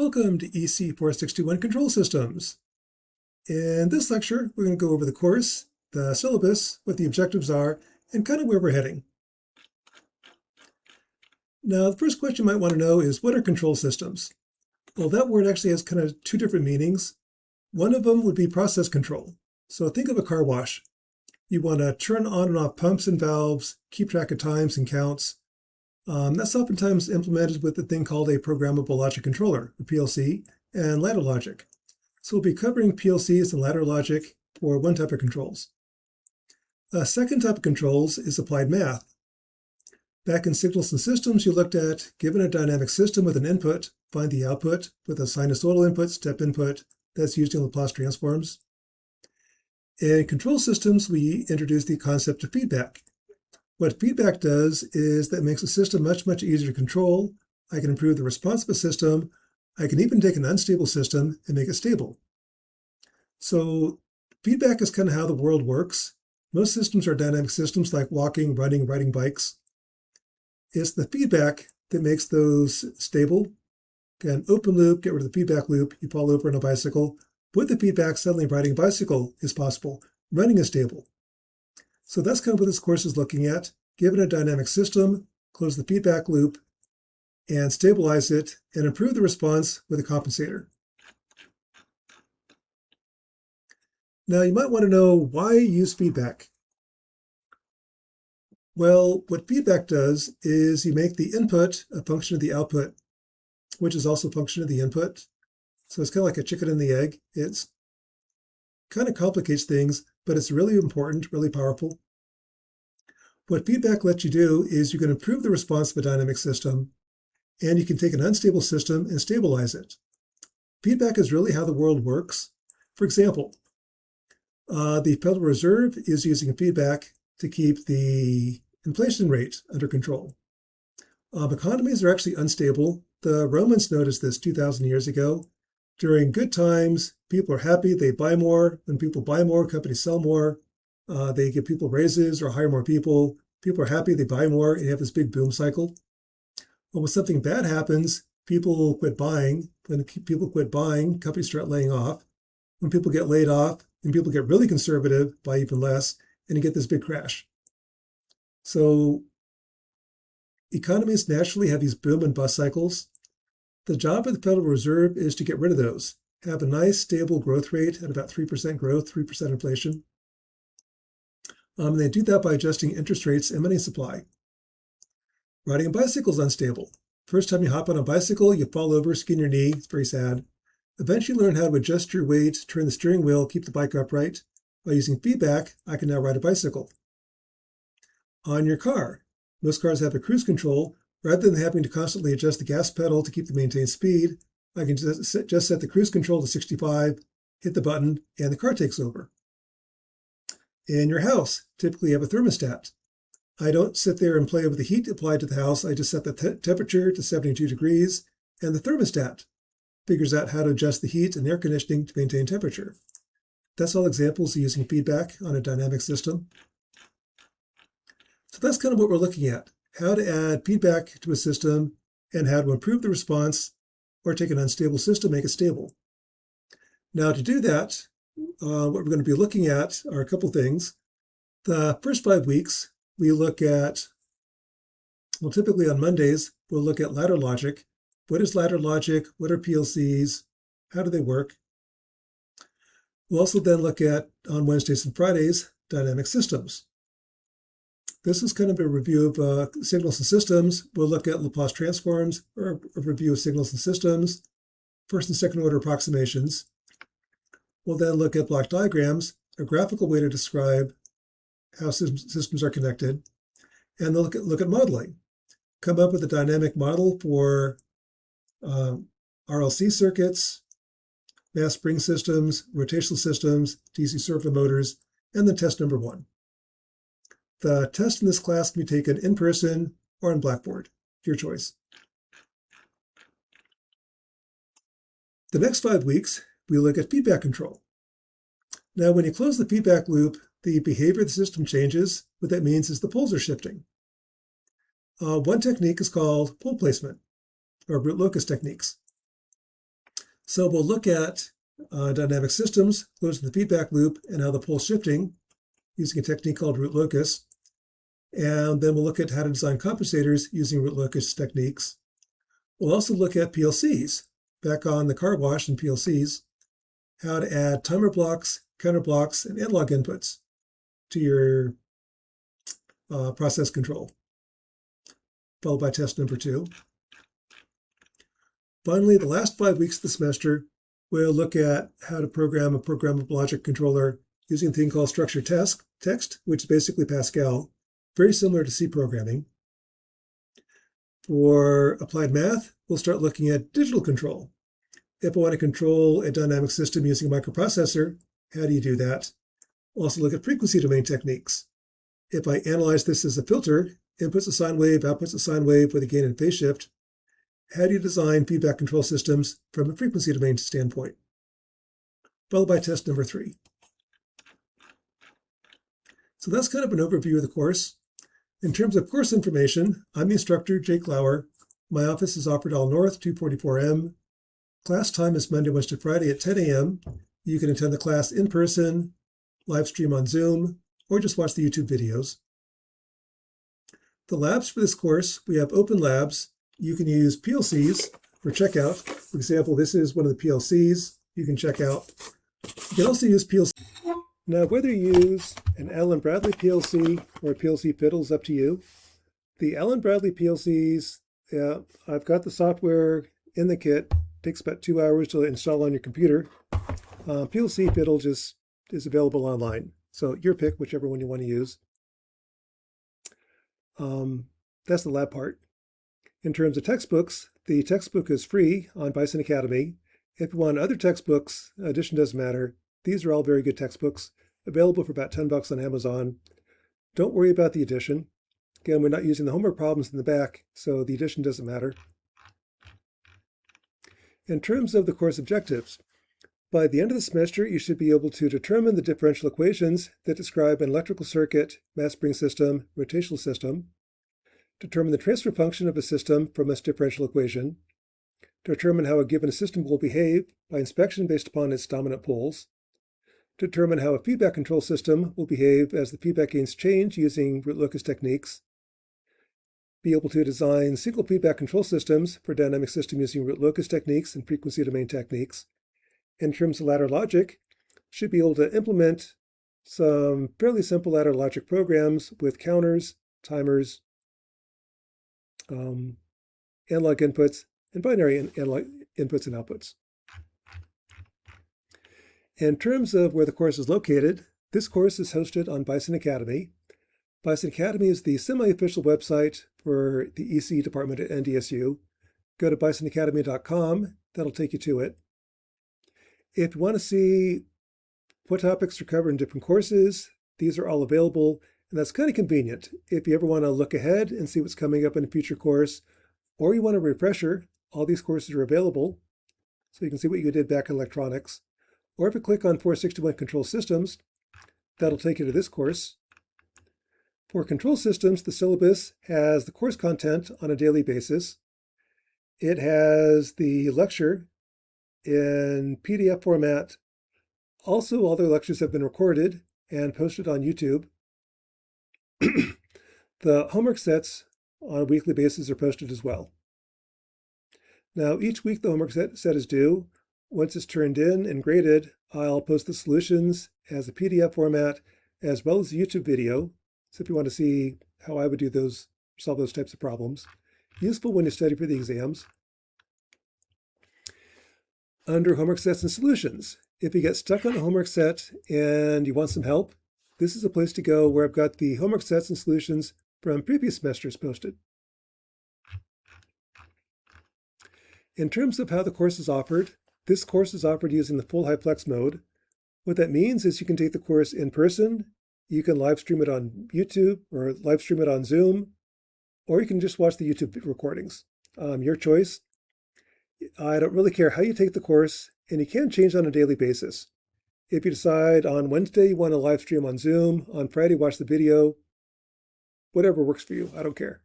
Welcome to ECE 461 Control Systems. In this lecture, we're going to go over the course, the syllabus, what the objectives are, and kind of where we're heading. Now, the first question you might want to know is, what are control systems? Well, that word actually has kind of two different meanings. One of them would be process control. So think of a car wash. You want to turn on and off pumps and valves, keep track of times and counts. That's oftentimes implemented with a thing called a programmable logic controller, a PLC, and ladder logic. So we'll be covering PLCs and ladder logic for one type of controls. A second type of controls is applied math. Back in signals and systems, you looked at, given a dynamic system with an input, find the output with a sinusoidal input, step input, that's used in Laplace transforms. In control systems, we introduced the concept of feedback. What feedback does is that it makes a system much, much easier to control. I can improve the response of a system. I can even take an unstable system and make it stable. So feedback is kind of how the world works. Most systems are dynamic systems like walking, running, riding bikes. It's the feedback that makes those stable. Again, open loop, get rid of the feedback loop, you fall over on a bicycle. With the feedback, suddenly riding a bicycle is possible. Running is stable. So that's kind of what this course is looking at. Given a dynamic system, close the feedback loop, and stabilize it, and improve the response with a compensator. Now, you might want to know why use feedback. Well, what feedback does is you make the input a function of the output, which is also a function of the input. So it's kind of like a chicken and the egg. It's kind of complicates things, but it's really important, really powerful. What feedback lets you do is you can improve the response of a dynamic system, and you can take an unstable system and stabilize it. Feedback is really how the world works. For example, the Federal Reserve is using feedback to keep the inflation rate under control. Economies are actually unstable. The Romans noticed this 2,000 years ago. During good times, people are happy, they buy more. When people buy more, companies sell more. They give people raises or hire more people. People are happy, they buy more, and you have this big boom cycle. Well, when something bad happens, people quit buying. When people quit buying, companies start laying off. When people get laid off, and people get really conservative, buy even less, and you get this big crash. So economies naturally have these boom and bust cycles. The job of the Federal Reserve is to get rid of those, have a nice stable growth rate at about 3% growth, 3% inflation. They do that by adjusting interest rates and money supply. Riding a bicycle is unstable. First time you hop on a bicycle, you fall over, skin your knee. It's very sad. Eventually learn how to adjust your weight, turn the steering wheel, keep the bike upright. By using feedback, I can now ride a bicycle. On your car, most cars have a cruise control. Rather than having to constantly adjust the gas pedal to keep the maintained speed, I can just set the cruise control to 65, hit the button, and the car takes over. In your house, typically you have a thermostat. I don't sit there and play with the heat applied to the house. I just set the temperature to 72 degrees, and the thermostat figures out how to adjust the heat and air conditioning to maintain temperature. That's all examples of using feedback on a dynamic system. So that's kind of what we're looking at. How to add feedback to a system and how to improve the response or take an unstable system, make it stable. Now to do that, what we're going to be looking at are a couple things. The first 5 weeks, we look at, well, typically on Mondays, we'll look at ladder logic. What is ladder logic? What are PLCs? How do they work? We'll also then look at, on Wednesdays and Fridays, dynamic systems. This is kind of a review of signals and systems. We'll look at Laplace transforms, or a review of signals and systems, first and second order approximations. We'll then look at block diagrams, a graphical way to describe how systems are connected, and then look at modeling. Come up with a dynamic model for RLC circuits, mass spring systems, rotational systems, DC servo motors, and then test number 1. The test in this class can be taken in person or on Blackboard, your choice. The next 5 weeks, we look at feedback control. Now, when you close the feedback loop, the behavior of the system changes. What that means is the poles are shifting. One technique is called pole placement, or root locus techniques. So we'll look at dynamic systems, closing the feedback loop, and how the pole's shifting using a technique called root locus. And then we'll look at how to design compensators using root locus techniques. We'll also look at PLCs, back on the car wash and PLCs, how to add timer blocks, counter blocks, and analog inputs to your process control, followed by test number 2. Finally, the last 5 weeks of the semester, we'll look at how to program a programmable logic controller using a thing called structured text, which is basically Pascal, very similar to C programming. For applied math, we'll start looking at digital control. If I want to control a dynamic system using a microprocessor, how do you do that? We'll also look at frequency domain techniques. If I analyze this as a filter, inputs a sine wave, outputs a sine wave with a gain and phase shift, how do you design feedback control systems from a frequency domain standpoint? Followed by test number 3. So that's kind of an overview of the course. In terms of course information, I'm the instructor, Jake Lauer. My office is Opperdal North, 244M. Class time is Monday, Wednesday, Friday at 10 a.m. You can attend the class in person, live stream on Zoom, or just watch the YouTube videos. The labs for this course, we have open labs. You can use PLCs for checkout. For example, this is one of the PLCs you can check out. You can also use PLC. Now, whether you use an Allen Bradley PLC or a PLC Fiddle is up to you. The Allen Bradley PLCs, I've got the software in the kit. It takes about 2 hours to install on your computer. PLC Fiddle just is available online. So your pick, whichever one you want to use. That's the lab part. In terms of textbooks, the textbook is free on Bison Academy. If you want other textbooks, edition doesn't matter. These are all very good textbooks, available for about $10 on Amazon. Don't worry about the edition. Again, we're not using the homework problems in the back, so the edition doesn't matter. In terms of the course objectives, by the end of the semester, you should be able to determine the differential equations that describe an electrical circuit, mass spring system, rotational system, determine the transfer function of a system from its differential equation, determine how a given system will behave by inspection based upon its dominant poles, determine how a feedback control system will behave as the feedback gains change using root locus techniques, be able to design single feedback control systems for dynamic system using root locus techniques and frequency domain techniques. In terms of ladder logic, should be able to implement some fairly simple ladder logic programs with counters, timers, analog inputs, and binary analog inputs and outputs. In terms of where the course is located, this course is hosted on Bison Academy. Bison Academy is the semi-official website for the ECE department at NDSU. Go to bisonacademy.com. That'll take you to it. If you want to see what topics are covered in different courses, these are all available, and that's kind of convenient. If you ever want to look ahead and see what's coming up in a future course, or you want a refresher, all these courses are available, so you can see what you did back in electronics. Or if you click on 461 Control Systems, that'll take you to this course. For control systems, the syllabus has the course content on a daily basis. It has the lecture in PDF format. Also, all their lectures have been recorded and posted on YouTube. The homework sets on a weekly basis are posted as well. Now, each week the homework set is due. Once it's turned in and graded, I'll post the solutions as a PDF format as well as a YouTube video. So if you want to see how I would do those, solve those types of problems, useful when you study for the exams. Under homework sets and solutions, if you get stuck on a homework set and you want some help, this is a place to go where I've got the homework sets and solutions from previous semesters posted. In terms of how the course is offered, this course is offered using the full HyFlex mode. What that means is you can take the course in person, you can live stream it on YouTube or live stream it on Zoom, or you can just watch the YouTube recordings. Your choice. I don't really care how you take the course, and you can change on a daily basis. If you decide on Wednesday you want to live stream on Zoom, on Friday watch the video, whatever works for you, I don't care.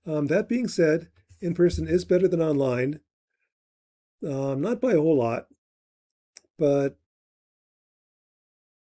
That being said, in person is better than online. not by a whole lot, but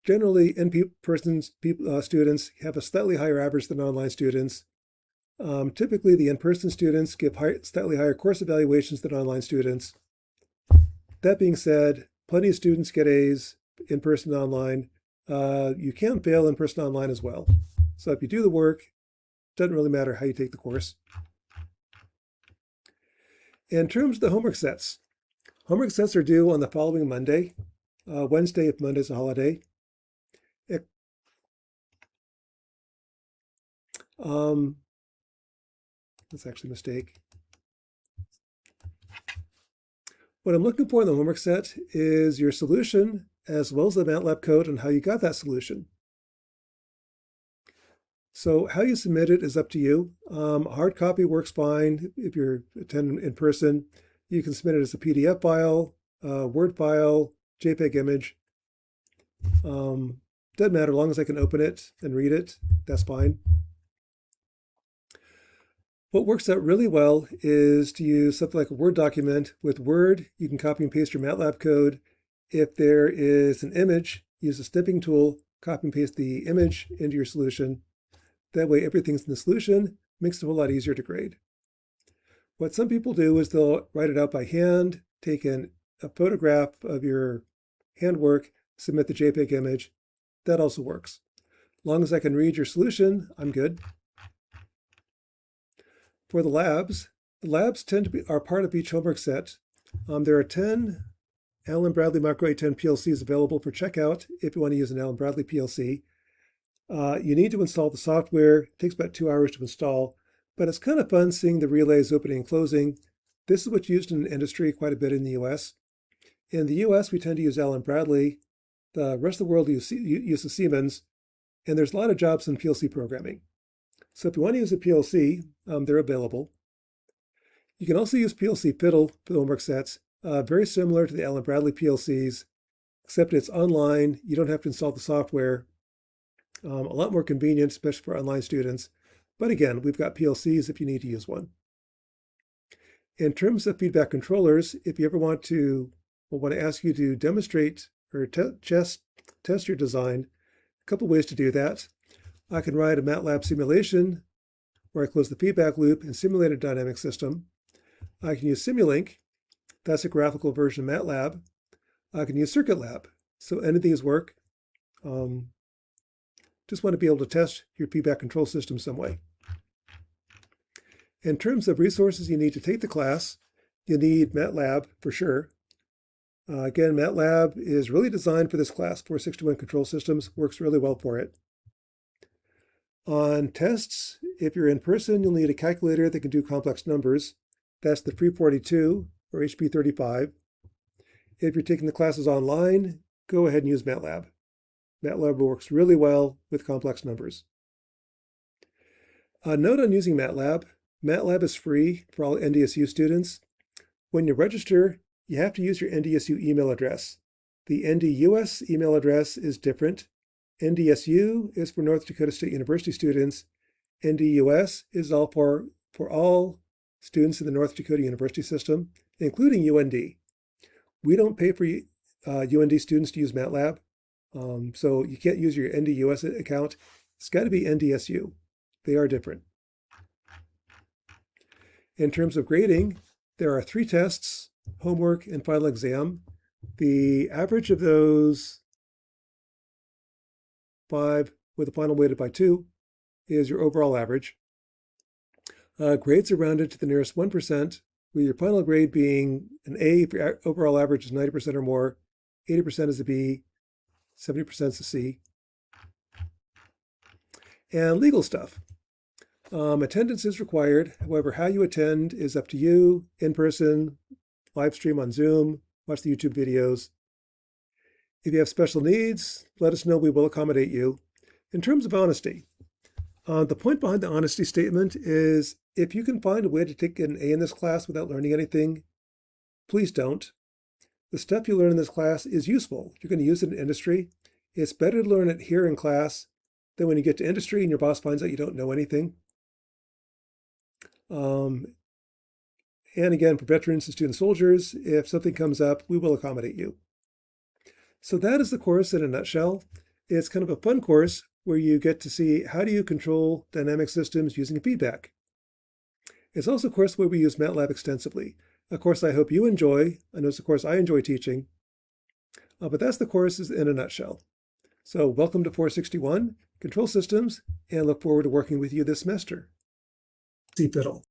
generally in-person students have a slightly higher average than online students. Typically, the in-person students give slightly higher course evaluations than online students. That being said, plenty of students get A's in person and online. You can fail in person online as well. So if you do the work, it doesn't really matter how you take the course. In terms of the homework sets are due on the following Monday, Wednesday if Monday's a holiday. That's actually a mistake. What I'm looking for in the homework set is your solution as well as the MATLAB code and how you got that solution. So how you submit it is up to you. Hard copy works fine if you're attending in person. You can submit it as a PDF file, Word file, JPEG image. Doesn't matter, as long as I can open it and read it, that's fine. What works out really well is to use something like a Word document. With Word, you can copy and paste your MATLAB code. If there is an image, use the snipping tool, copy and paste the image into your solution. That way everything's in the solution, makes it a whole lot easier to grade. What some people do is they'll write it out by hand, take a photograph of your handwork, submit the JPEG image. That also works. As long as I can read your solution, I'm good. For the labs are part of each homework set. There are 10 Allen Bradley Micro 810 PLCs available for checkout if you want to use an Allen Bradley PLC. You need to install the software. It takes about 2 hours to install, but it's kind of fun seeing the relays opening and closing. This is what's used in industry quite a bit in the US. In the US, we tend to use Allen Bradley. The rest of the world uses Siemens, and there's a lot of jobs in PLC programming. So if you want to use a PLC, they're available. You can also use PLC Fiddle for the homework sets, very similar to the Allen Bradley PLCs, except it's online. You don't have to install the software. A lot more convenient, especially for online students. But again, we've got PLCs if you need to use one. In terms of feedback controllers, if you ever want to ask you to demonstrate or test your design, a couple ways to do that. I can write a MATLAB simulation where I close the feedback loop and simulate a dynamic system. I can use Simulink. That's a graphical version of MATLAB. I can use CircuitLab. So any of these work. Just want to be able to test your feedback control system some way. In terms of resources you need to take the class, you need MATLAB for sure. Again, MATLAB is really designed for this class. 461 Control Systems works really well for it. On tests, if you're in person, you'll need a calculator that can do complex numbers. That's the 342 or HP35. If you're taking the classes online, go ahead and use MATLAB. MATLAB works really well with complex numbers. A note on using MATLAB. MATLAB is free for all NDSU students. When you register, you have to use your NDSU email address. The NDUS email address is different. NDSU is for North Dakota State University students. NDUS is all for all students in the North Dakota University system, including UND. We don't pay for UND students to use MATLAB, so you can't use your NDUS account. It's got to be NDSU. They are different. In terms of grading, there are 3 tests, homework and final exam. The average of those 5 with a final weighted by 2 is your overall average. Grades are rounded to the nearest 1%, with your final grade being an A if your overall average is 90% or more, 80% is a B, 70% is a C. And legal stuff. Attendance is required. However, how you attend is up to you, in person, live stream on Zoom, watch the YouTube videos. If you have special needs, let us know. We will accommodate you. In terms of honesty, the point behind the honesty statement is if you can find a way to take an A in this class without learning anything, please don't. The stuff you learn in this class is useful. You're going to use it in industry. It's better to learn it here in class than when you get to industry and your boss finds out you don't know anything. And again, for veterans and student soldiers, if something comes up, we will accommodate you. So that is the course in a nutshell. It's kind of a fun course where you get to see how do you control dynamic systems using feedback. It's also a course where we use MATLAB extensively, a course I hope you enjoy. I know it's a course I enjoy teaching, but that's the course in a nutshell. So welcome to 461, Control Systems, and look forward to working with you this semester. C fiddle.